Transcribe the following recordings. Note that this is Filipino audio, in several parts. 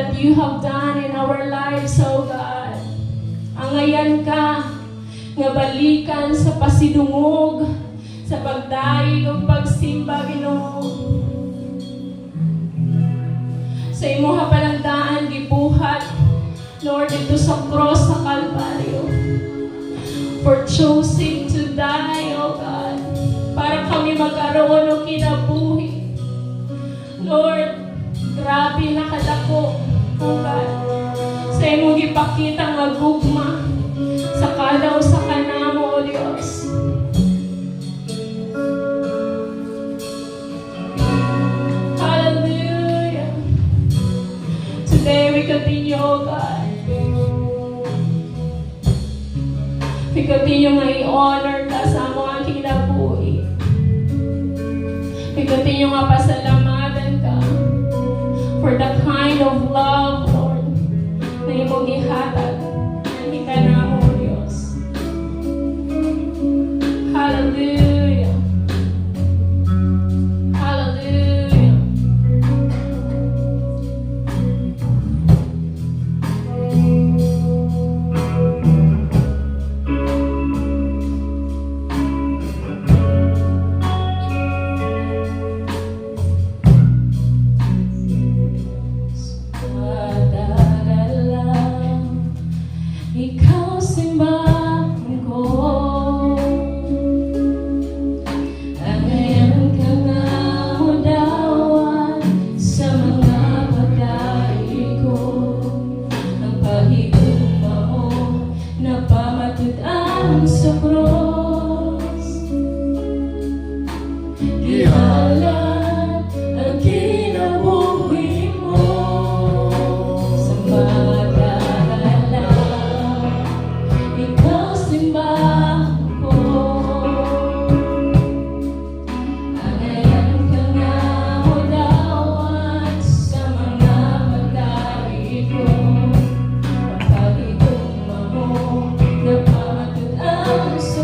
that you have done in our lives, O God. Angayan ka, nga balikan sa pasidungog, sa pagdaig o pagsimba, Ginoo. Sa imuha palandaan, gibuhat, Lord, ito sa cross sa Kalbaryo, for choosing to die, O God, para kami magkaroon o kinabuhi. Lord, grabe na kadako, O God, sa imong gipakita nga gugma sa kada o sa kanamo, O Dios. Hallelujah. Today we continue, O God. We continue nga i-honor ka sa among kinabuhi. We continue nga pasalamatan ka for the kind of love, Lord, na imong gihatag ng ikanamo, O Diyos. Hallelujah. Hallelujah. Ikaw simbahan ko, angayan ka nga mo dawan sa mga pagdaig ko. Ang pahigugma mo na pamatutan sa cross, gihalat ang kinabuhi mo sa mga ikaw simbahan ko, angayan ka nga mo dawan sa mga pagdaig ko. Ang pagigugma mo na pamatutan sa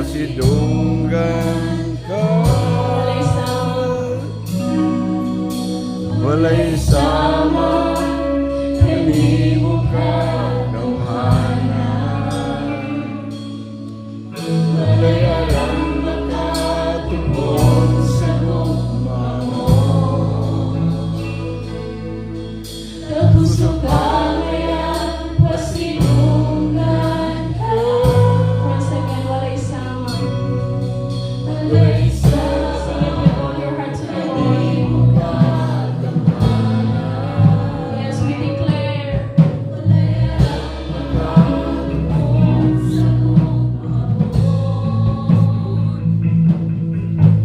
pasidunggan ka. Walay sama. Walay sama, kanimo ka nauhanan. Walay alam makatungkol sa gugma mo. Kapuso ka ngayon, pasinungan ka. Once again, walay sama. Walay sama. Sing it with all your heart to the Lord. Yes, we declare.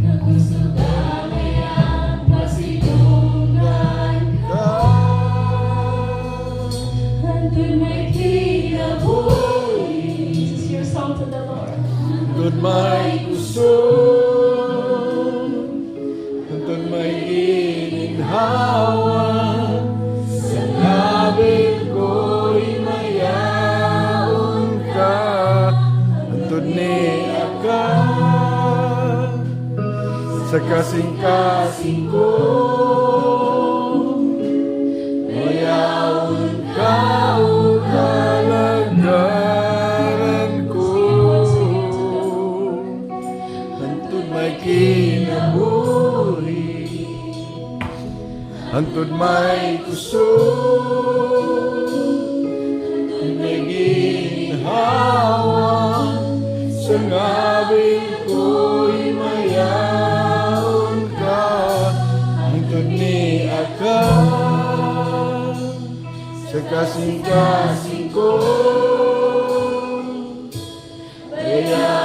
Kapuso ka ngayon, pasinungan ka. Andun may kinabuhi. This is your song to the Lord. Tungkol may gusto, tungkol may ininhawa, sa labi ko'y mayaon ka. Tungkol ni Aka, sa kasing-kasing ko, mayaon ka o kalagaran ko. Hantod may kinabuhi, hantod may kusog, hantod may ginhawa, sa ngabing ko'y mayaon ka. Hantod ni Aka, sa kasing-kasing ko, mayaon